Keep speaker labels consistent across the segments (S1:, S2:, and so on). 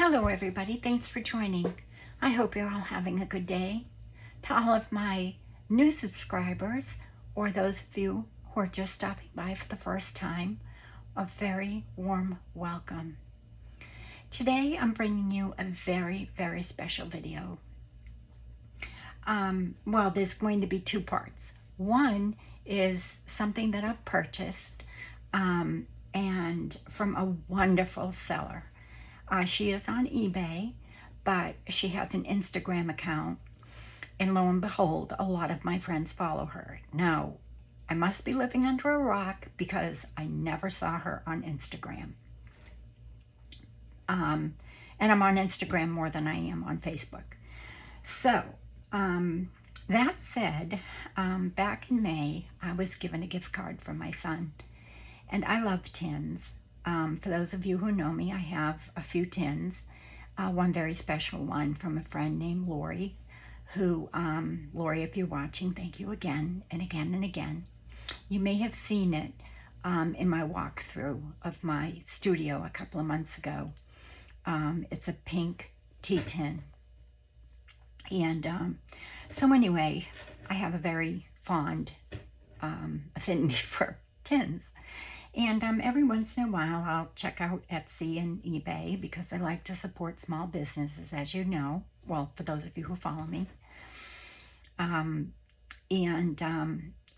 S1: Hello everybody, thanks for joining. I hope you're all having a good day. To all of my new subscribers, or those of you who are just stopping by for the first time, a very warm welcome. Today I'm bringing you a very, very special video. Well, there's going to be two parts. One is something that I've purchased and from a wonderful seller. She is on eBay, but she has an Instagram account, and lo and behold, a lot of my friends follow her. Now, I must be living under a rock because I never saw her on Instagram. And I'm on Instagram more than I am on Facebook. So, that said, back in May, I was given a gift card from my son, and I love tins. For those of you who know me, I have a few tins. One very special one from a friend named Lori, who, Lori, if you're watching, thank you again and again and again. You may have seen it in my walkthrough of my studio a couple of months ago. It's a pink tea tin. And so anyway, I have a very fond affinity for tins. And every once in a while, I'll check out Etsy and eBay because I like to support small businesses, as you know. Well, for those of you who follow me. I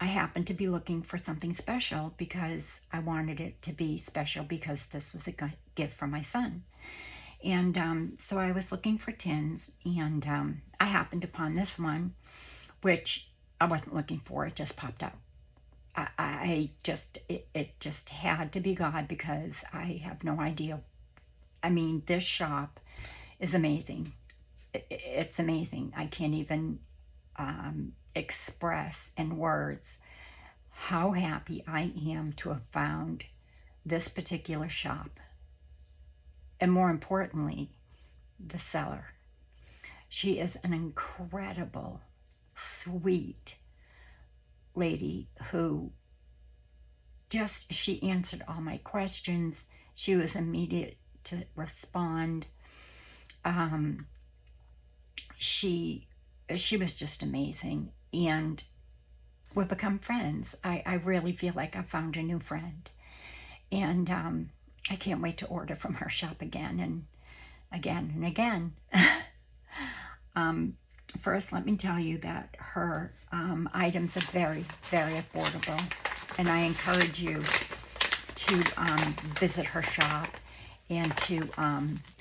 S1: happened to be looking for something special because I wanted it to be special because this was a gift from my son. And so I was looking for tins, and I happened upon this one, which I wasn't looking for. It just popped out. It just had to be God because I have no idea. I mean, this shop is amazing. It's amazing. I can't even express in words how happy I am to have found this particular shop. And more importantly, the seller. She is an incredible, sweet lady who she answered all my questions. She was immediate to respond. She was just amazing, and we've become friends. I really feel like I found a new friend, and I can't wait to order from her shop again and again and again. First, let me tell you that her items are very, very affordable, and I encourage you to visit her shop and to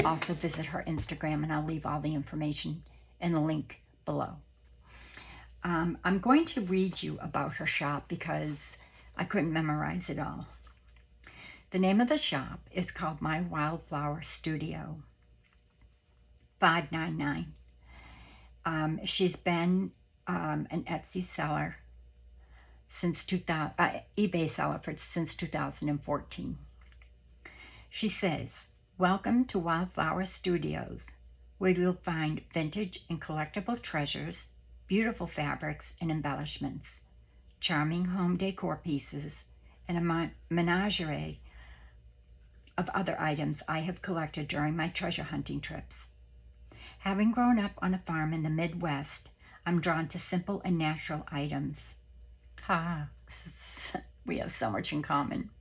S1: also visit her Instagram, and I'll leave all the information in the link below. I'm going to read you about her shop because I couldn't memorize it all. The name of the shop is called My Wildflower Studio, 599. She's been an Etsy seller since eBay seller since 2014. She says, "Welcome to Wildflower Studios, where you'll find vintage and collectible treasures, beautiful fabrics and embellishments, charming home decor pieces, and a menagerie of other items I have collected during my treasure hunting trips. Having grown up on a farm in the Midwest, I'm drawn to simple and natural items." We have so much in common.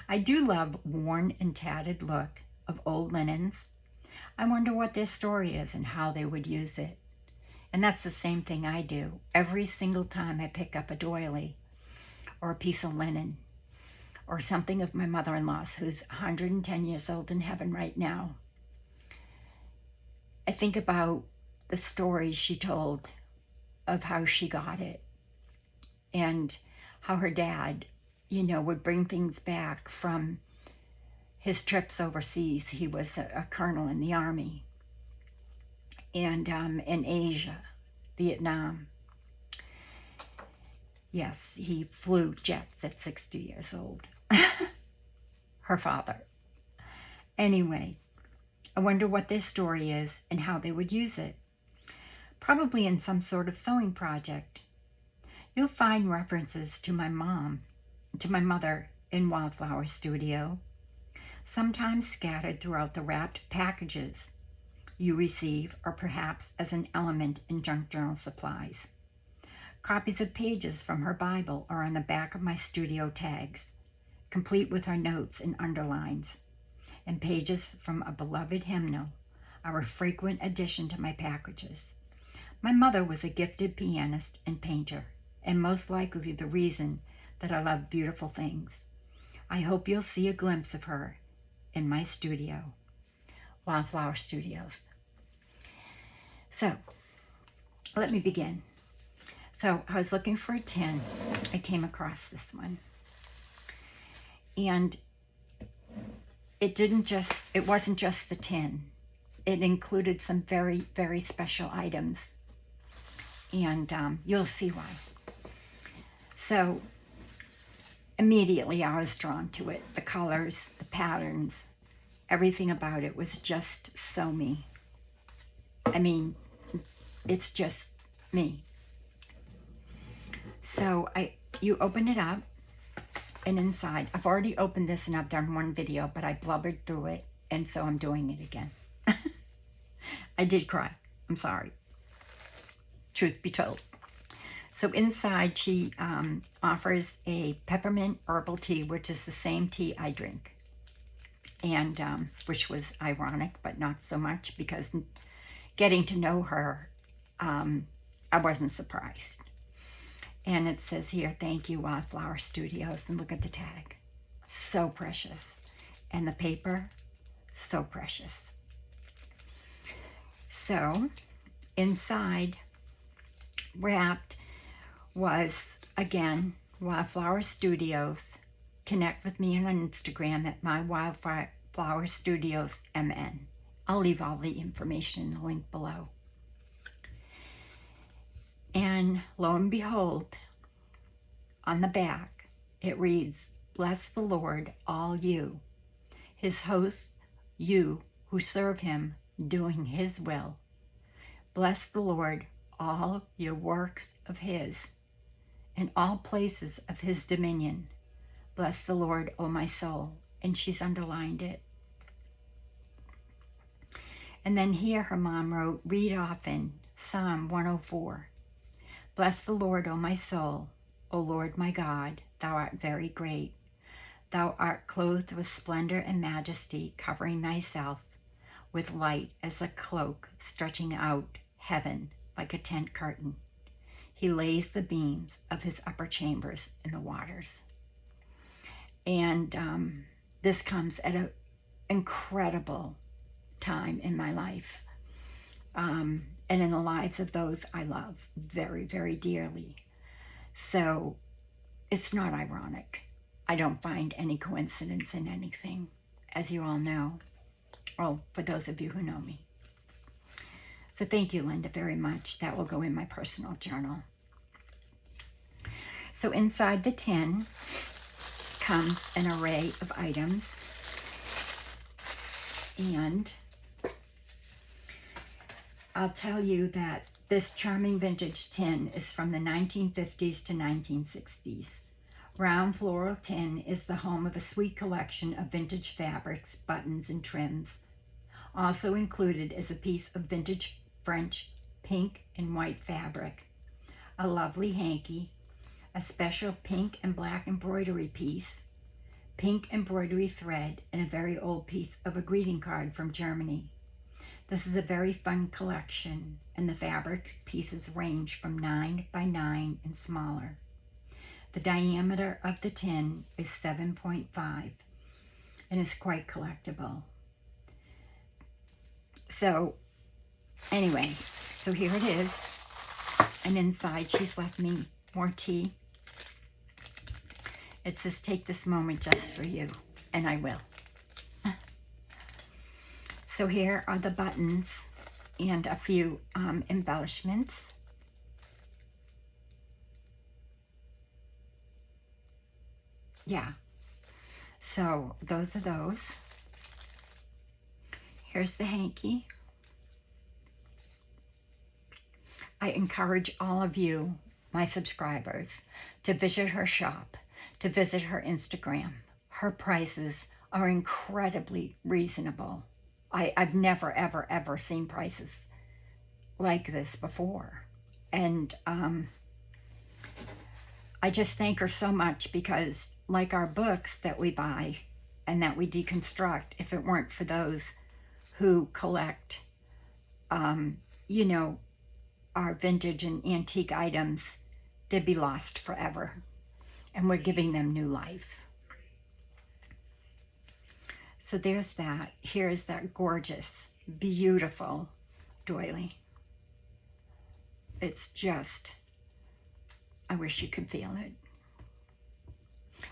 S1: "I do love worn and tattered look of old linens. I wonder what their story is and how they would use it." And that's the same thing I do every single time I pick up a doily or a piece of linen or something of my mother-in-law's, who's 110 years old in heaven right now. I think about the stories she told of how she got it and how her dad, would bring things back from his trips overseas. He was a colonel in the army, and in Asia, Vietnam. Yes, he flew jets at 60 years old. Her father. Anyway, I wonder what their story is and how they would use it. Probably in some sort of sewing project. You'll find references to my mother in Wildflower Studio. sometimes scattered throughout the wrapped packages you receive, or perhaps as an element in junk journal supplies. Copies of pages from her Bible are on the back of my studio tags, complete with her notes and underlines, and pages from a beloved hymnal are a frequent addition to my packages. My mother was a gifted pianist and painter, and most likely the reason that I love beautiful things. I hope you'll see a glimpse of her in my studio, Wildflower Studios. So, let me begin. So, I was looking for a tin. I came across this one. And it wasn't just the tin. It included some very, very special items. And you'll see why. So, immediately I was drawn to it. The colors, the patterns, everything about it was just so me. I mean, it's just me. So you open it up, and inside, I've already opened this and I've done one video, but I blubbered through it, and so I'm doing it again. I did cry. I'm sorry. Truth be told. So inside, she offers a peppermint herbal tea, which is the same tea I drink, and which was ironic, but not so much, because getting to know her, I wasn't surprised. And it says here, thank you, Wildflower Studios. And look at the tag. So precious. And the paper, so precious. So, inside, wrapped, was, again, Wildflower Studios. Connect with me on Instagram at my Wildflower Studios MN. I'll leave all the information in the link below. And lo and behold, on the back, it reads, bless the Lord, all you, his hosts, you who serve him, doing his will. Bless the Lord, all your works of his, and all places of his dominion. Bless the Lord, O my soul. And she's underlined it. And then here her mom wrote, read often, Psalm 104. Bless the Lord, O my soul. O Lord my God, thou art very great. Thou art clothed with splendor and majesty, covering thyself with light as a cloak, stretching out heaven like a tent curtain. He lays the beams of his upper chambers in the waters. And this comes at an incredible time in my life. And in the lives of those I love very, very dearly. So it's not ironic. I don't find any coincidence in anything, as you all know. Well, for those of you who know me. So thank you, Linda, very much. That will go in my personal journal. So inside the tin comes an array of items. And I'll tell you that this charming vintage tin is from the 1950s to 1960s. Round floral tin is the home of a sweet collection of vintage fabrics, buttons, and trims. Also included is a piece of vintage French pink and white fabric, a lovely hanky, a special pink and black embroidery piece, pink embroidery thread, and a very old piece of a greeting card from Germany. This is a very fun collection, and the fabric pieces range from 9 by 9 and smaller. The diameter of the tin is 7.5 and is quite collectible. So anyway, so here it is. And inside she's left me more tea. It says, take this moment just for you. And I will. So here are the buttons and a few embellishments. Yeah. So those are those. Here's the hanky. I encourage all of you, my subscribers, to visit her shop, to visit her Instagram. Her prices are incredibly reasonable. I've never, ever, ever seen prices like this before. And I just thank her so much because, like our books that we buy and that we deconstruct, if it weren't for those who collect, um, you know, our vintage and antique items, they'd be lost forever. And we're giving them new life. So there's that. Here's that gorgeous, beautiful doily. It's just, I wish you could feel it.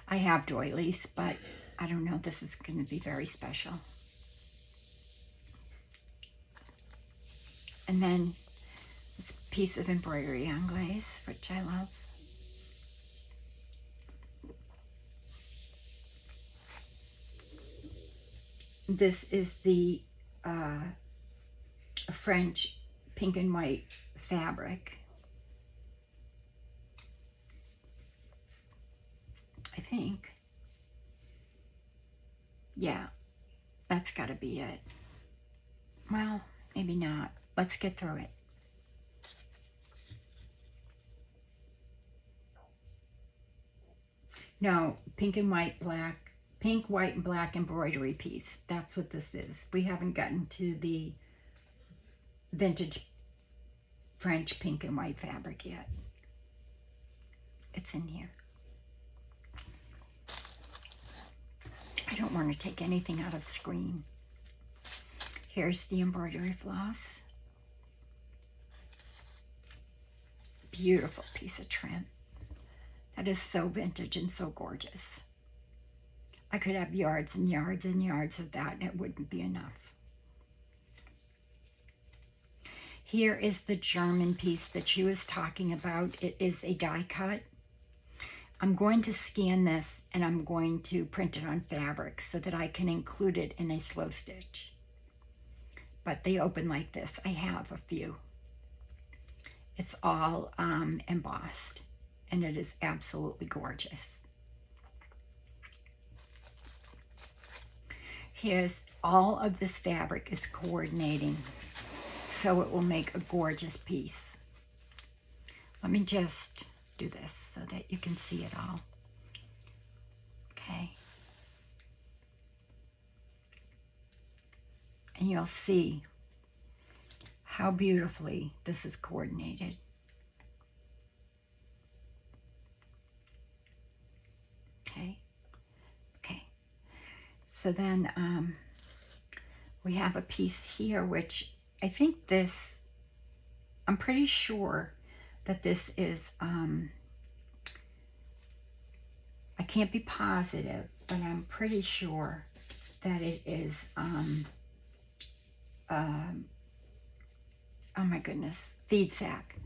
S1: I have doilies, but I don't know, this is going to be very special. And then this piece of embroidery anglaise, which I love. This is the French pink and white fabric. I think. Yeah, that's got to be it. Well, maybe not. Let's get through it. No, pink and white, black, pink, white, and black embroidery piece. That's what this is. We haven't gotten to the vintage French pink and white fabric yet. It's in here. I don't want to take anything out of the screen. Here's the embroidery floss. Beautiful piece of trim. That is so vintage and so gorgeous. I could have yards and yards and yards of that and it wouldn't be enough. Here is the German piece that she was talking about. It is a die cut. I'm going to scan this and I'm going to print it on fabric so that I can include it in a slow stitch. But they open like this. I have a few. It's all embossed and it is absolutely gorgeous. Here's all of this fabric is coordinating so it will make a gorgeous piece. Let me just do this so that you can see it all. Okay. And you'll see how beautifully this is coordinated. Okay. Okay. So then we have a piece here, which I think this, I'm pretty sure that this is, I can't be positive, but I'm pretty sure that it is, oh my goodness, feed sack.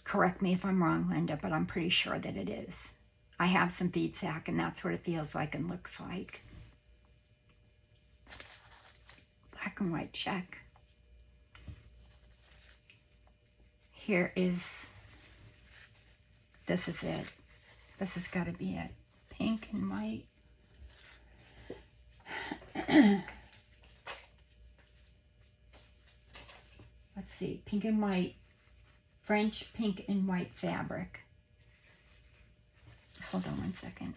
S1: Correct me if I'm wrong, Linda, but I'm pretty sure that it is. I have some feed sack and that's what it feels like and looks like. Black and white check. Here is, this is it. This has got to be it. Pink and white. Let's see, pink and white, French pink and white fabric. Hold on one second.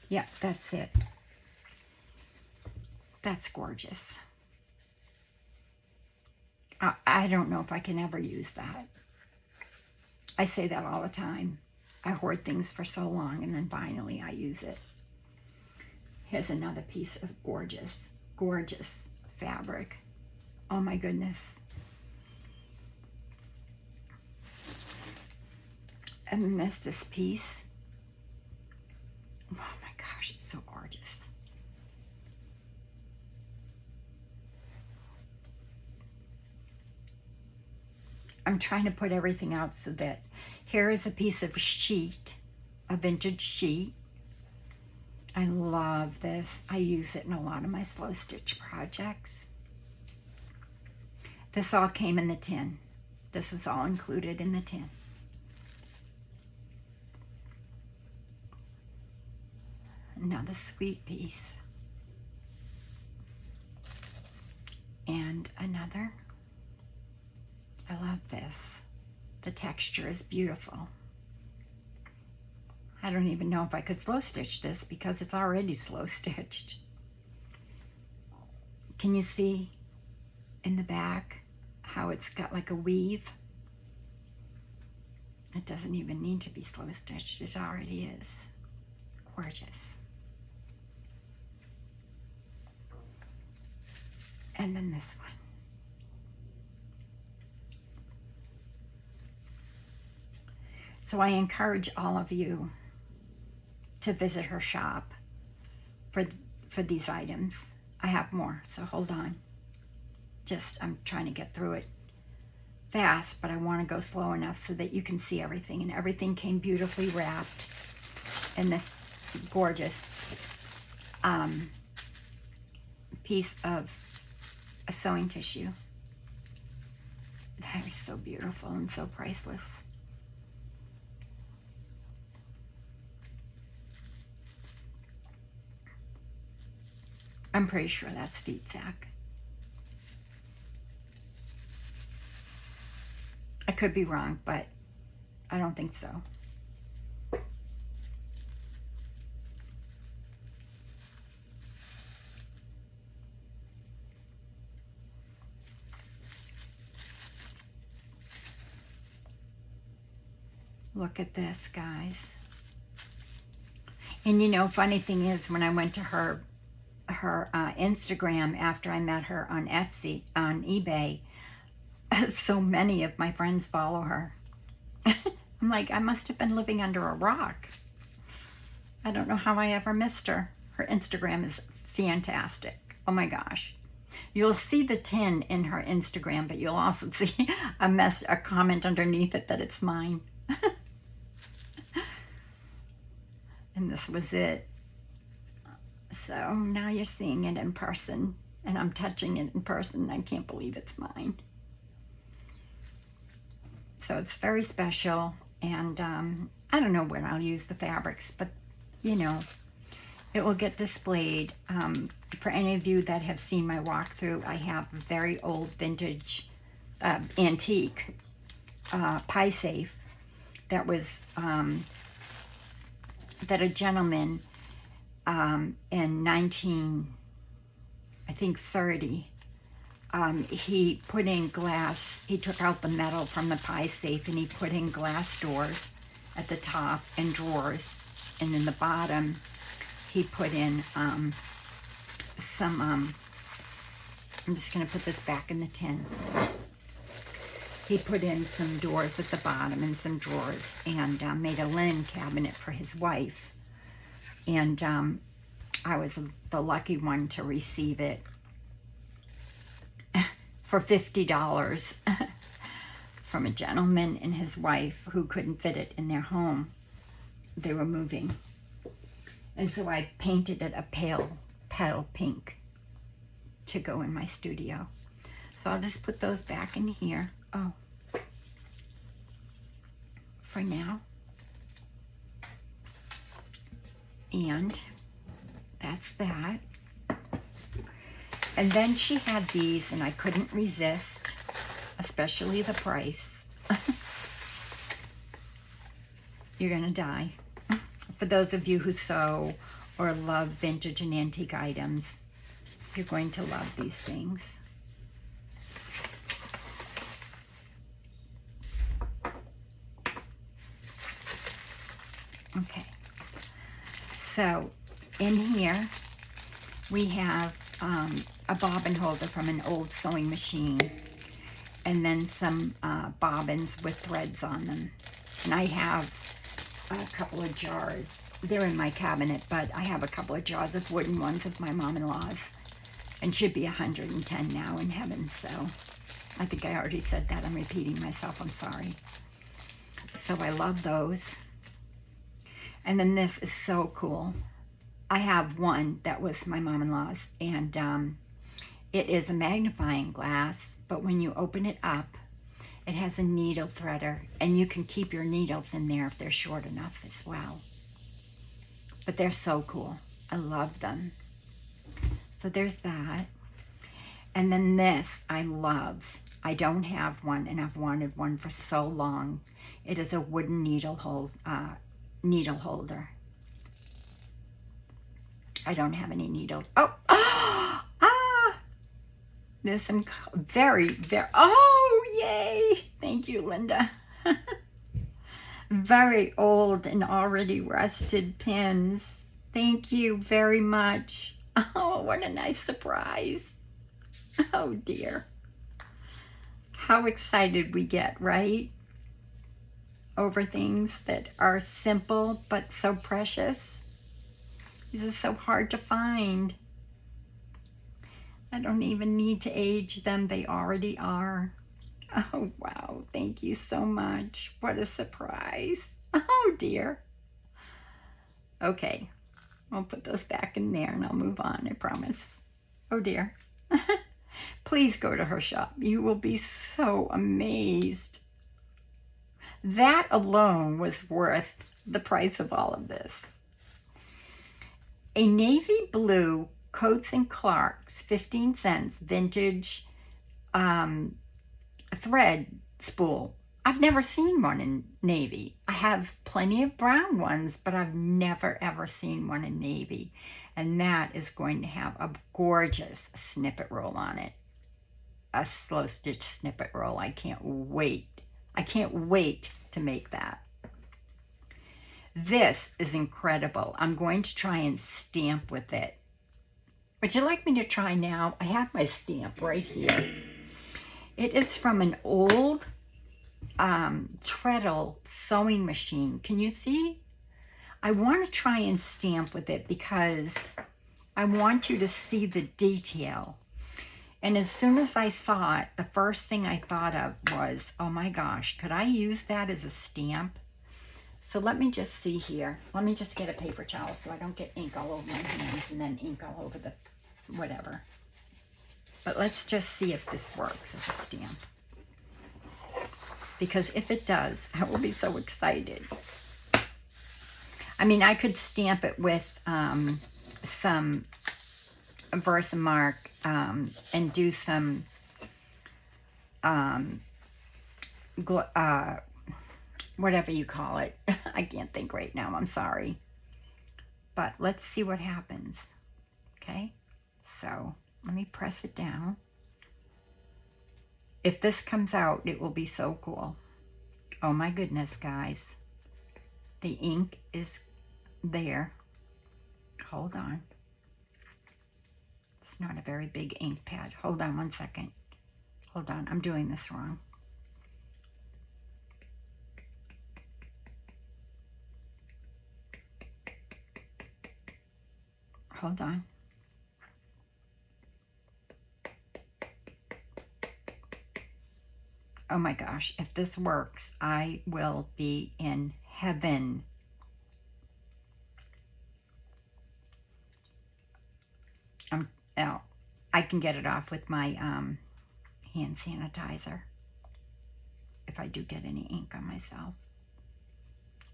S1: Yeah, that's it. That's gorgeous. I don't know if I can ever use that. I say that all the time. I hoard things for so long and then finally I use it. Here's another piece of gorgeous, gorgeous fabric. Oh my goodness. I missed this piece. Oh my gosh, it's so gorgeous. I'm trying to put everything out so that here is a piece of sheet, a vintage sheet. I love this. I use it in a lot of my slow stitch projects. This all came in the tin. This was all included in the tin. Another sweet piece. And another. I love this. The texture is beautiful. I don't even know if I could slow stitch this because it's already slow stitched. Can you see in the back how it's got like a weave? It doesn't even need to be slow stitched. It already is. Gorgeous. And then this one. So I encourage all of you to visit her shop for these items. I have more, so hold on. I'm trying to get through it fast, but I want to go slow enough so that you can see everything. And everything came beautifully wrapped in this gorgeous piece of a sewing tissue. That is so beautiful and so priceless. I'm pretty sure that's feet sack. I could be wrong, but I don't think so. Look at this, guys. And you know, funny thing is, when I went to her Instagram after I met her on Etsy, on eBay, so many of my friends follow her. I'm like, I must have been living under a rock. I don't know how I ever missed her. Her Instagram is fantastic. Oh my gosh. You'll see the tin in her Instagram, but you'll also see a comment underneath it that it's mine. And this was it. So now you're seeing it in person, and I'm touching it in person, and I can't believe it's mine. So it's very special, and I don't know when I'll use the fabrics, but you know, it will get displayed. For any of you that have seen my walkthrough, I have a very old vintage antique pie safe that was that a gentleman in 1930, he put in glass. He took out the metal from the pie safe and he put in glass doors at the top and drawers, and in the bottom he put in some I'm just going to put this back in the tin. He put in some doors at the bottom and some drawers, and made a linen cabinet for his wife. And I was the lucky one to receive it for $50 from a gentleman and his wife who couldn't fit it in their home. They were moving. And so I painted it a pale pink to go in my studio. So I'll just put those back in here. Oh, for now. And that's that. And then she had these, and I couldn't resist, especially the price. You're gonna die. For those of you who sew or love vintage and antique items, you're going to love these things. Okay, so in here we have a bobbin holder from an old sewing machine, and then some bobbins with threads on them. And I have a couple of jars. They're in my cabinet, but I have a couple of jars of wooden ones of my mom-in-law's, and should be 110 now in heaven. So I think I already said that. I'm repeating myself. I'm sorry. So I love those. And then this is so cool. I have one that was my mom-in-law's, and it is a magnifying glass, but when you open it up, it has a needle threader, and you can keep your needles in there if they're short enough as well. But they're so cool. I love them. So there's that. And then this I love. I don't have one, and I've wanted one for so long. It is a wooden needle holder. I don't have any needles. Oh, there's some very, oh, yay. Thank you, Linda. Very old and already rusted pins. Thank you very much. Oh, what a nice surprise. Oh, dear. How excited we get, right? Over things that are simple but so precious. These are so hard to find. I don't even need to age them. They already are. Oh, wow. Thank you so much. What a surprise. Oh, dear. Okay. I'll put those back in there and I'll move on, I promise. Oh, dear. Please go to her shop. You will be so amazed. That alone was worth the price of all of this. A navy blue Coats and Clark's 15 cents vintage thread spool. I've never seen one in navy. I have plenty of brown ones, but I've never ever seen one in navy. And that is going to have a gorgeous snippet roll on it. A slow stitch snippet roll. I can't wait. I can't wait to make that. This is incredible. I'm going to try and stamp with it. Would you like me to try now? I have my stamp right here. It is from an old treadle sewing machine. Can you see? I want to try and stamp with it because I want you to see the detail. And as soon as I saw it, the first thing I thought of was, oh my gosh, could I use that as a stamp? So let me just see here. Let me just get a paper towel so I don't get ink all over my hands and then ink all over the whatever. But let's just see if this works as a stamp. Because if it does, I will be so excited. I mean, I could stamp it with some Versamark and do some whatever you call it. I can't think right now, I'm sorry. But let's see what happens. Okay, so let me press it down. If this comes out, it will be so cool. Oh my goodness, guys. The ink is there. Hold on. It's not a very big ink pad. Hold on one second. Hold on, I'm doing this wrong. Hold on. Oh my gosh, if this works, I will be in heaven. Oh, I can get it off with my hand sanitizer if I do get any ink on myself.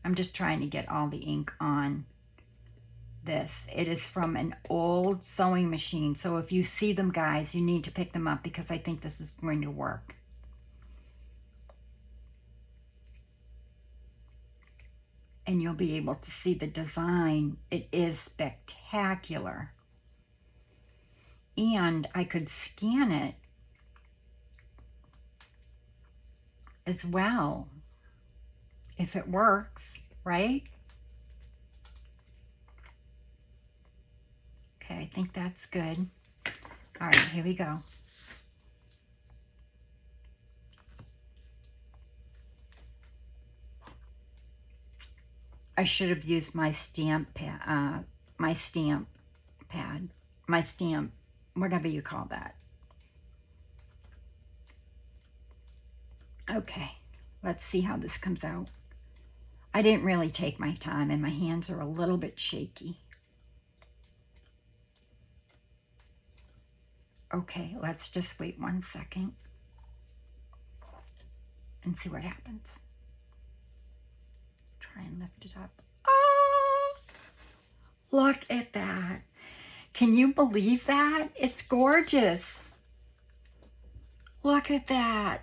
S1: I'm just trying to get all the ink on this. It is from an old sewing machine, so if you see them, guys, you need to pick them up because I think this is going to work. And you'll be able to see the design. It is spectacular. And I could scan it as well if it works, right? Okay, I think that's good. All right, here we go. I should have used my stamp pad, whatever you call that. Okay, let's see how this comes out. I didn't really take my time and my hands are a little bit shaky. Okay, let's just wait 1 second and see what happens. Try and lift it up. Oh, Look at that. Can you believe that? It's gorgeous. Look at that.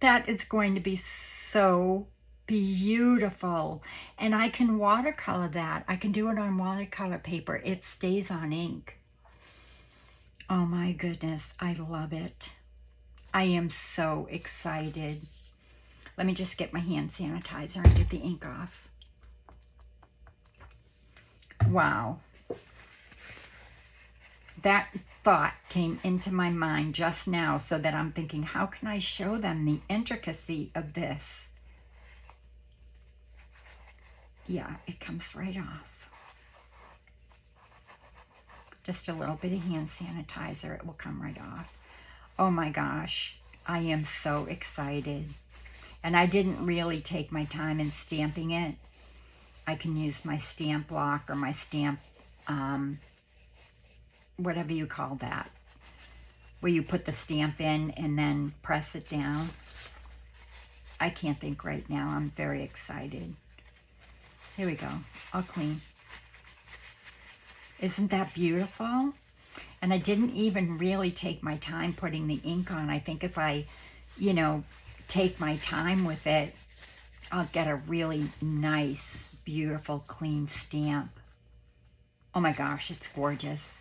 S1: That is going to be so beautiful. And I can watercolor that. I can do it on watercolor paper. It stays on ink. Oh my goodness, I love it. I am so excited. Let me just get my hand sanitizer and get the ink off. Wow. That thought came into my mind just now, so that I'm thinking, how can I show them the intricacy of this? Yeah, it comes right off. Just a little bit of hand sanitizer, it will come right off. Oh my gosh, I am so excited. And I didn't really take my time in stamping it. I can use my stamp block or my stamp, whatever you call that, where you put the stamp in and then press it down. I can't think right now. I'm very excited. Here we go. I'll clean. Isn't that beautiful? And I didn't even really take my time putting the ink on. I think if I, take my time with it, I'll get a really nice, beautiful, clean stamp. Oh my gosh, it's gorgeous.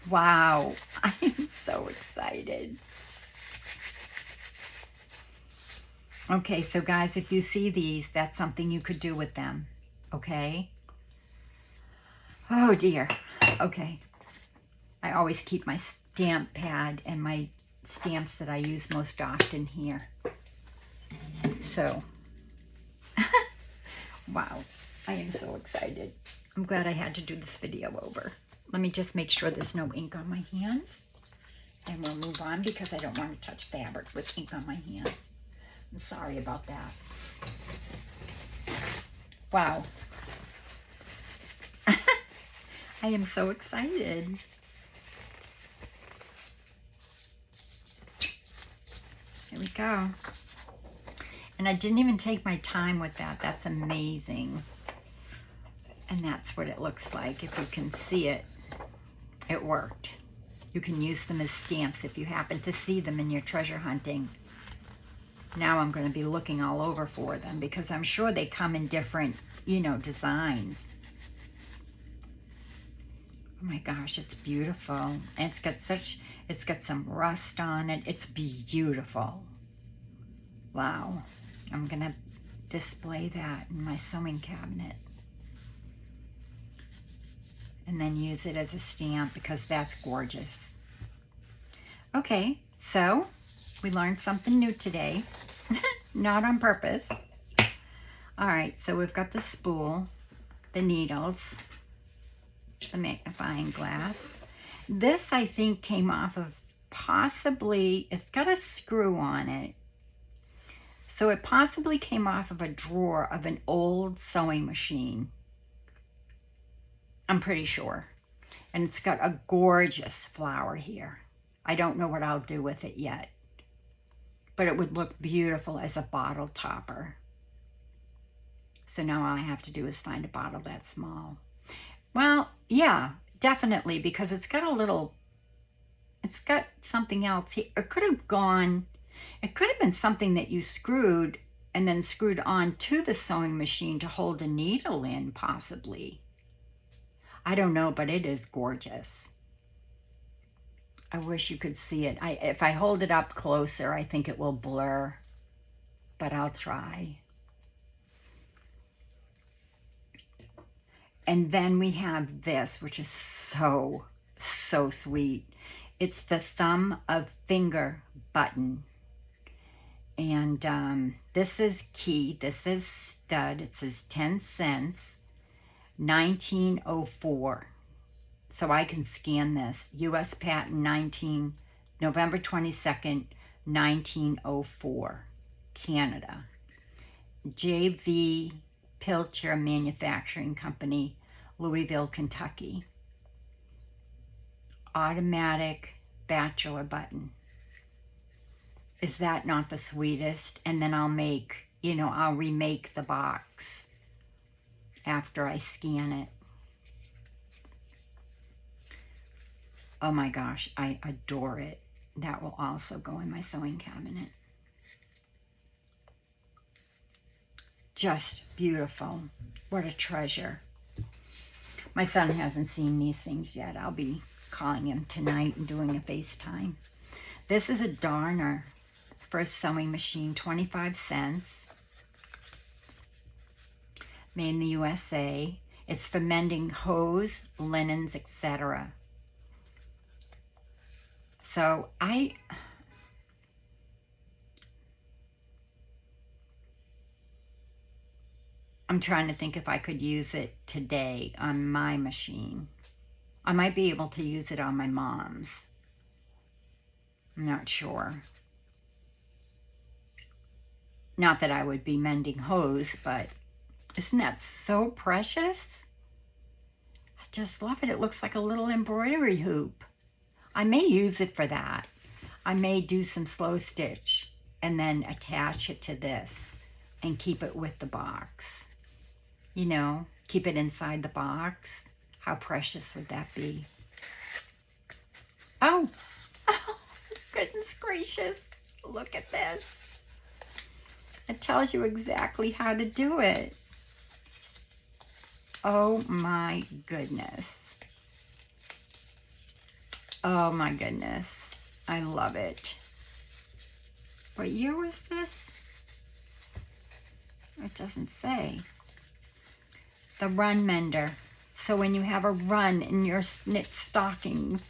S1: Wow, I am so excited. Okay, so guys, if you see these, that's something you could do with them, okay? Oh dear, okay. I always keep my stamp pad and my stamps that I use most often here. So, wow, I am so excited. I'm glad I had to do this video over. Let me just make sure there's no ink on my hands. And we'll move on because I don't want to touch fabric with ink on my hands. I'm sorry about that. Wow. I am so excited. Here we go. And I didn't even take my time with that. That's amazing. And that's what it looks like. If you can see it, it worked. You can use them as stamps if you happen to see them in your treasure hunting. Now I'm going to be looking all over for them because I'm sure they come in different, designs. Oh my gosh, it's beautiful. And it's got some rust on it. It's beautiful. Wow. I'm going to display that in my sewing cabinet. And then use it as a stamp because that's gorgeous. Okay, so we learned something new today. Not on purpose. All right, so we've got the spool, the needles, the magnifying glass. This, I think, came off of possibly, it's got a screw on it. So it possibly came off of a drawer of an old sewing machine. I'm pretty sure. And it's got a gorgeous flower here. I don't know what I'll do with it yet. But it would look beautiful as a bottle topper. So now all I have to do is find a bottle that small. Well, yeah, definitely, because it's got something else here. It could have been something that you screwed and then screwed on to the sewing machine to hold a needle in, possibly. I don't know, but it is gorgeous. I wish you could see it. If I hold it up closer, I think it will blur, but I'll try. And then we have this, which is so, so sweet. It's the thumb of finger button. And this is key. This is stud. It says 10 cents, 1904. So I can scan this. U.S. patent November 22nd, 1904. Canada. J.V. Pilcher Manufacturing Company, Louisville, Kentucky. Automatic bachelor button. Is that not the sweetest? And then I'll remake the box after I scan it. Oh my gosh, I adore it. That will also go in my sewing cabinet. Just beautiful. What a treasure. My son hasn't seen these things yet. I'll be calling him tonight and doing a FaceTime. This is a darner for a sewing machine, 25 cents. Made in the USA. It's for mending hose, linens, etc. So I'm trying to think if I could use it today on my machine. I might be able to use it on my mom's. I'm not sure. Not that I would be mending hose, but isn't that so precious? I just love it. It looks like a little embroidery hoop. I may use it for that. I may do some slow stitch and then attach it to this and keep it with the box. You know, keep it inside the box. How precious would that be? Oh, oh, goodness gracious. Look at this. It tells you exactly how to do it. Oh my goodness. Oh my goodness. I love it. What year was this? It doesn't say. The run mender. So when you have a run in your knit stockings.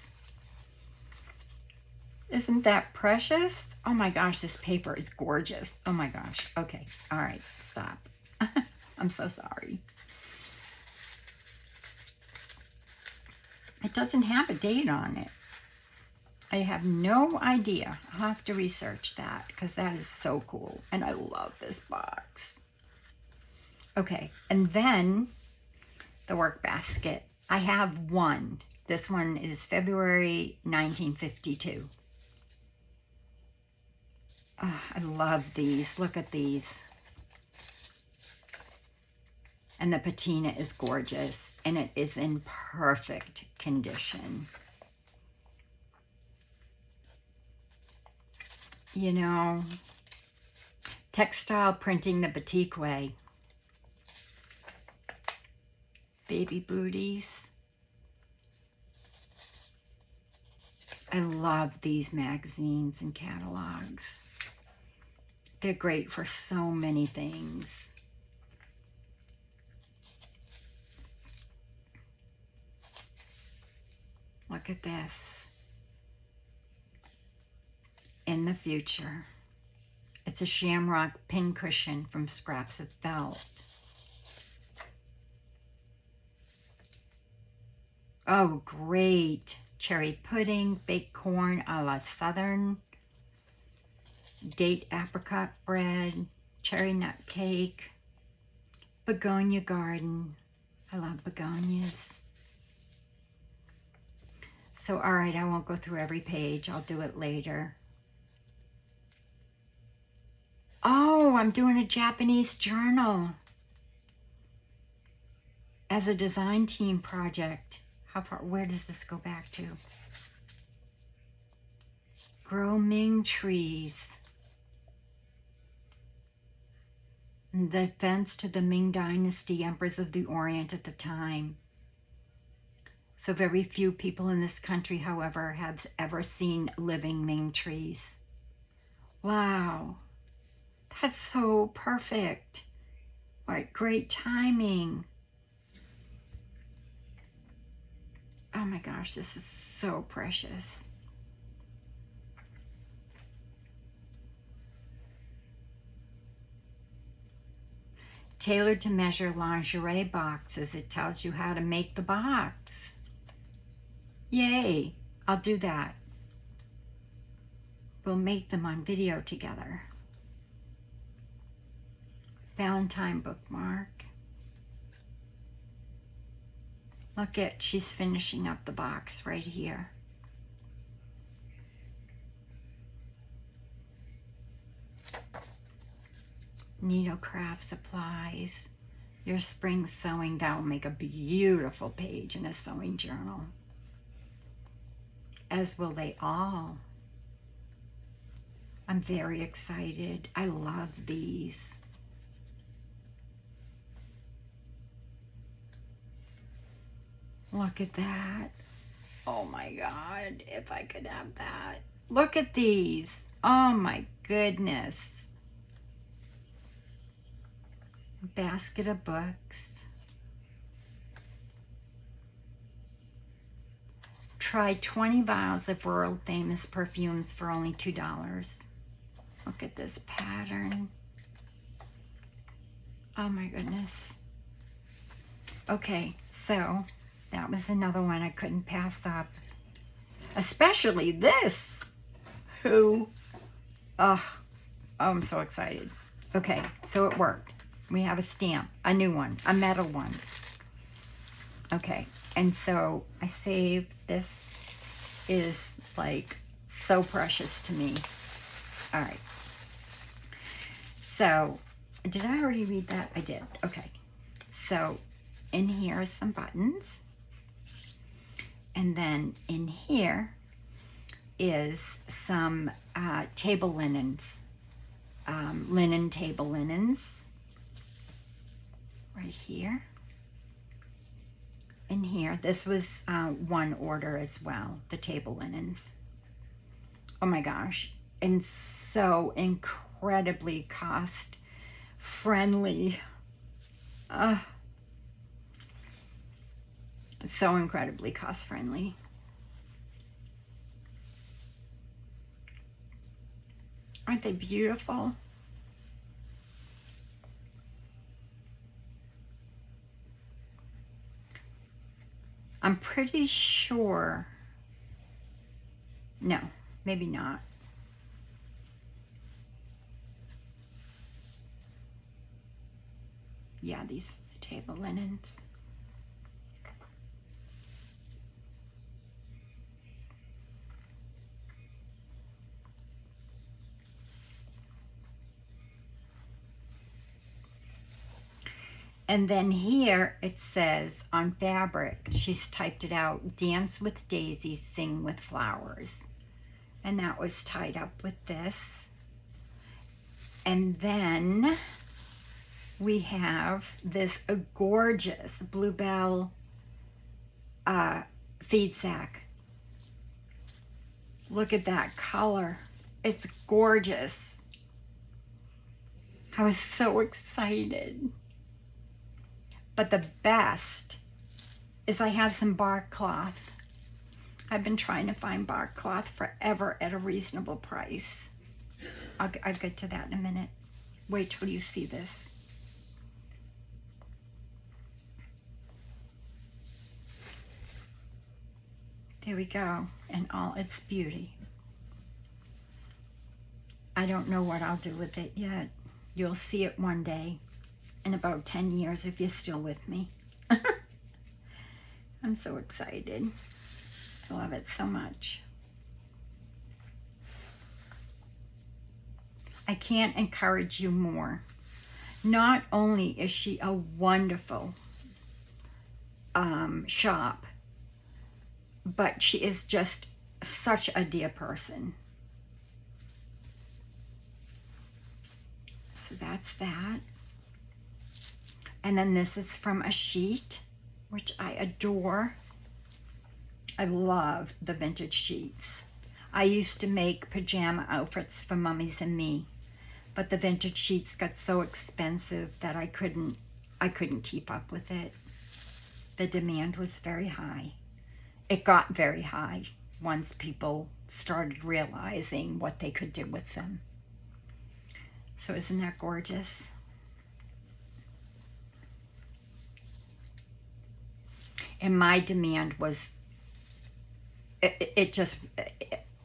S1: Isn't that precious? Oh my gosh, this paper is gorgeous. Oh my gosh. Okay, all right, stop. I'm so sorry. It doesn't have a date on it. I have no idea. I'll have to research that because that is so cool. And I love this box. Okay, and then the work basket. I have one. This one is February 1952. Oh, I love these. Look at these. And the patina is gorgeous, and it is in perfect condition. You know, textile printing the batik way. Baby booties. I love these magazines and catalogs. They're great for so many things. Look at this. In the future. It's a shamrock pincushion from scraps of felt. Oh, great. Cherry pudding, baked corn a la Southern, date apricot bread, cherry nut cake, begonia garden. I love begonias. So, all right, I won't go through every page. I'll do it later. Oh, I'm doing a Japanese journal as a design team project. How far, where does this go back to? Grow Ming trees. The defense to the Ming Dynasty, emperors of the Orient at the time. So very few people in this country, however, have ever seen living Ming trees. Wow, that's so perfect. What great timing. Oh my gosh, this is so precious. Tailored to measure lingerie boxes. It tells you how to make the box. Yay, I'll do that. We'll make them on video together. Valentine bookmark. Look at, she's finishing up the box right here. Needle craft supplies. Your spring sewing, that will make a beautiful page in a sewing journal. as will they all. I'm very excited. I love these. Look at that. Oh my God, if I could have that. Look at these. Oh my goodness. Basket of books. Try 20 vials of world famous perfumes for only $2. Look at this pattern. Oh my goodness. Okay, so that was another one I couldn't pass up. Especially this. Oh, I'm so excited. Okay, so it worked. We have a stamp, a new one, a metal one. Okay, and so I saved. This is like so precious to me. All right. So, did I already read that? I did. Okay. So, in here are some buttons. And then in here is some table linens. Linen table linens. Right here. In here. This was one order as well. The table linens. Oh my gosh. And so incredibly cost friendly. So incredibly cost friendly. Aren't they beautiful? I'm pretty sure. No, maybe not. Yeah, these are the table linens. And then here it says on fabric, she's typed it out, dance with daisies, sing with flowers. And that was tied up with this. And then we have this gorgeous bluebell feed sack. Look at that color. It's gorgeous. I was so excited. But the best is I have some bark cloth. I've been trying to find bark cloth forever at a reasonable price. I'll get to that in a minute. Wait till you see this. There we go, in all its beauty. I don't know what I'll do with it yet. You'll see it one day. In about 10 years if you're still with me. I'm so excited. I love it so much. I can't encourage you more. Not only is she a wonderful shop, but she is just such a dear person. So that's that. And then this is from a sheet, which I adore. I love the vintage sheets. I used to make pajama outfits for mummies and me, but the vintage sheets got so expensive that I couldn't keep up with it. The demand was very high. It got very high once people started realizing what they could do with them. So isn't that gorgeous? And my demand was,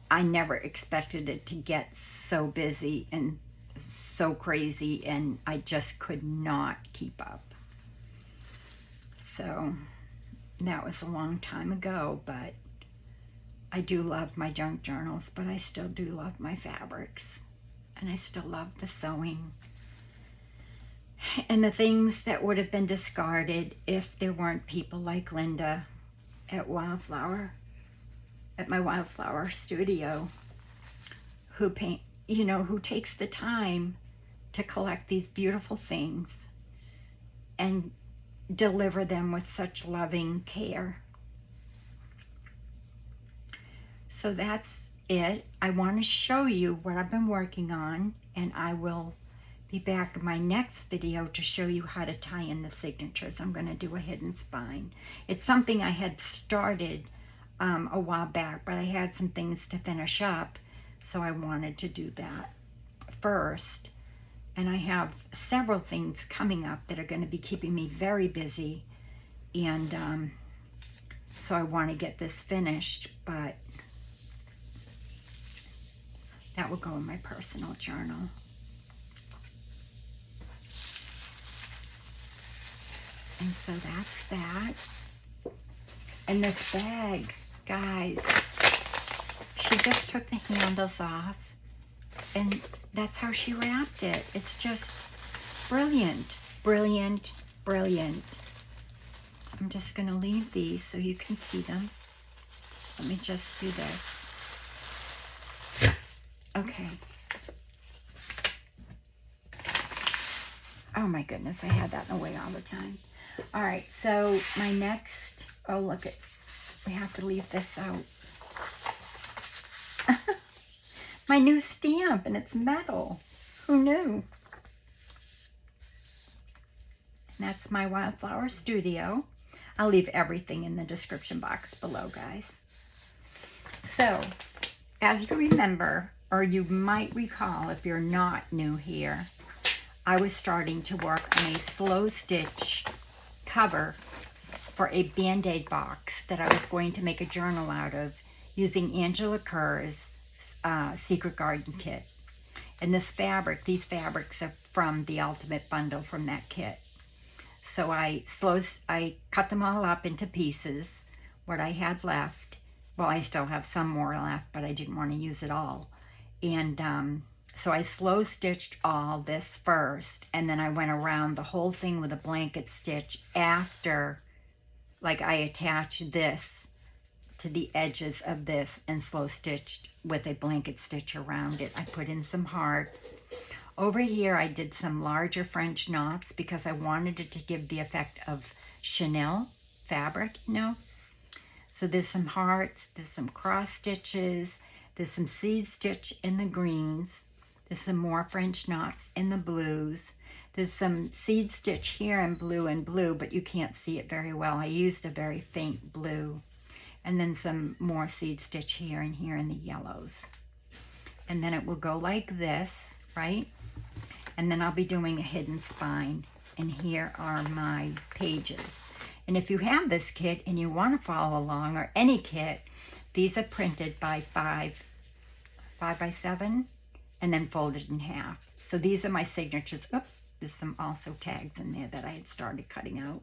S1: I never expected it to get so busy and so crazy, and I just could not keep up. So that was a long time ago, but I do love my junk journals, but I still do love my fabrics, and I still love the sewing. And the things that would have been discarded if there weren't people like Linda at Wildflower. at my Wildflower Studio who who takes the time to collect these beautiful things and deliver them with such loving care. So that's it. I want to show you what I've been working on, and I will be back in my next video to show you how to tie in the signatures. I'm going to do a hidden spine. It's something I had started a while back, but I had some things to finish up, so I wanted to do that first. And I have several things coming up that are going to be keeping me very busy, and so I want to get this finished, but that will go in my personal journal. And so that's that. And this bag, guys, she just took the handles off, and that's how she wrapped it. It's just brilliant, brilliant, brilliant. I'm just going to leave these so you can see them. Let me just do this. Okay. Oh my goodness, I had that in the way all the time. All right, so my next, oh look it, we have to leave this out. My new stamp, and it's metal. Who knew? And that's my Wildflower Studio. I'll leave everything in the description box below, guys. So, as you remember, or you might recall if you're not new here, I was starting to work on a slow stitch cover for a Band-Aid box that I was going to make a journal out of using Angela Kerr's Secret Garden kit. And these fabrics are from the Ultimate Bundle from that kit. So I cut them all up into pieces, what I had left. Well, I still have some more left, but I didn't want to use it all. And so I slow stitched all this first, and then I went around the whole thing with a blanket stitch after, like I attached this to the edges of this and slow stitched with a blanket stitch around it. I put in some hearts. Over here I did some larger French knots because I wanted it to give the effect of chenille fabric, you know. So there's some hearts, there's some cross stitches, there's some seed stitch in the greens, there's some more French knots in the blues, there's some seed stitch here in blue and blue, but you can't see it very well. I used a very faint blue. And then some more seed stitch here and here in the yellows. And then it will go like this, right? And then I'll be doing a hidden spine. And here are my pages. And if you have this kit and you want to follow along, or any kit, these are printed by 5 by 7 and then folded in half. So these are my signatures. Oops, there's some also tags in there that I had started cutting out.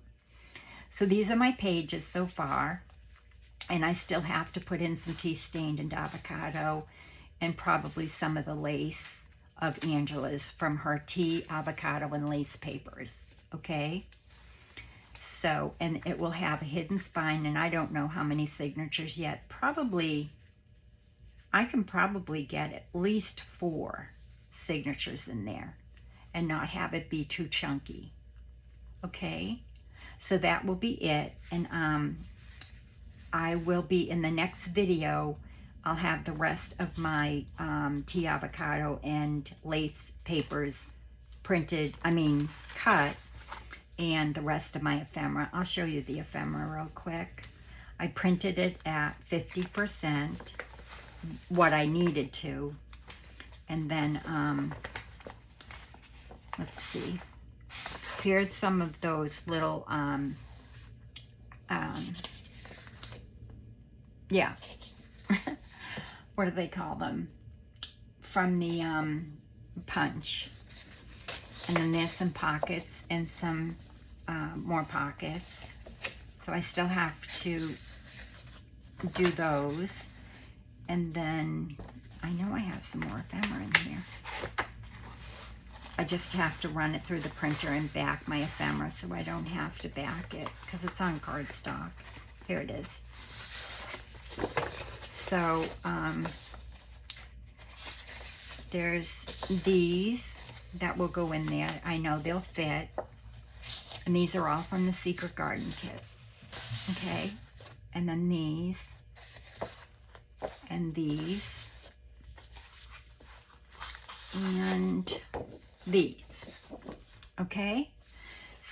S1: So these are my pages so far. And I still have to put in some tea stained and avocado and probably some of the lace of Angela's from her tea, avocado, and lace papers, okay? So, and it will have a hidden spine, and I don't know how many signatures yet. Probably, I can probably get at least 4 signatures in there and not have it be too chunky, okay? So that will be it, and I will be in the next video. I'll have the rest of my tea avocado and lace papers cut, and the rest of my ephemera. I'll show you the ephemera real quick. I printed it at 50%, what I needed to, and then let's see. Here's some of those little yeah, what do they call them? From the punch. And then there's some pockets and some more pockets. So I still have to do those. And then I know I have some more ephemera in here. I just have to run it through the printer and back my ephemera so I don't have to back it because it's on cardstock. Here it is. So there's these that will go in there. I know they'll fit. And these are all from the Secret Garden kit. Okay? And then these. And these. And these. Okay?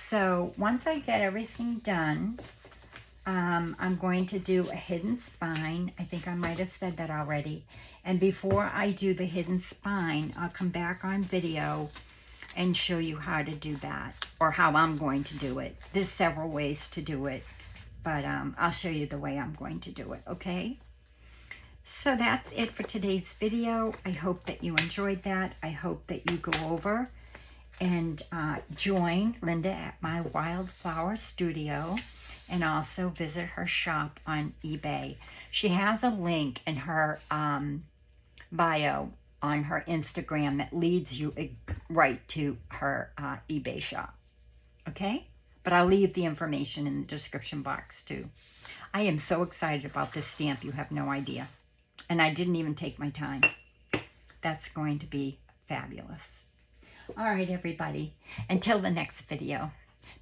S1: So once I get everything done, I'm going to do a hidden spine. I think I might have said that already. And before I do the hidden spine, I'll come back on video and show you how to do that, or how I'm going to do it. There's several ways to do it, but I'll show you the way I'm going to do it, okay? So that's it for today's video. I hope that you enjoyed that. I hope that you go over and join Linda at my Wildflower Studio, and also visit her shop on eBay. She has a link in her bio on her Instagram that leads you right to her eBay shop. Okay? But I'll leave the information in the description box too. I am so excited about this stamp, you have no idea. And I didn't even take my time. That's going to be fabulous. All right, everybody. Until the next video,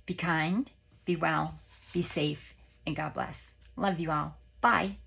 S1: be kind, be well, be safe, and God bless. Love you all. Bye.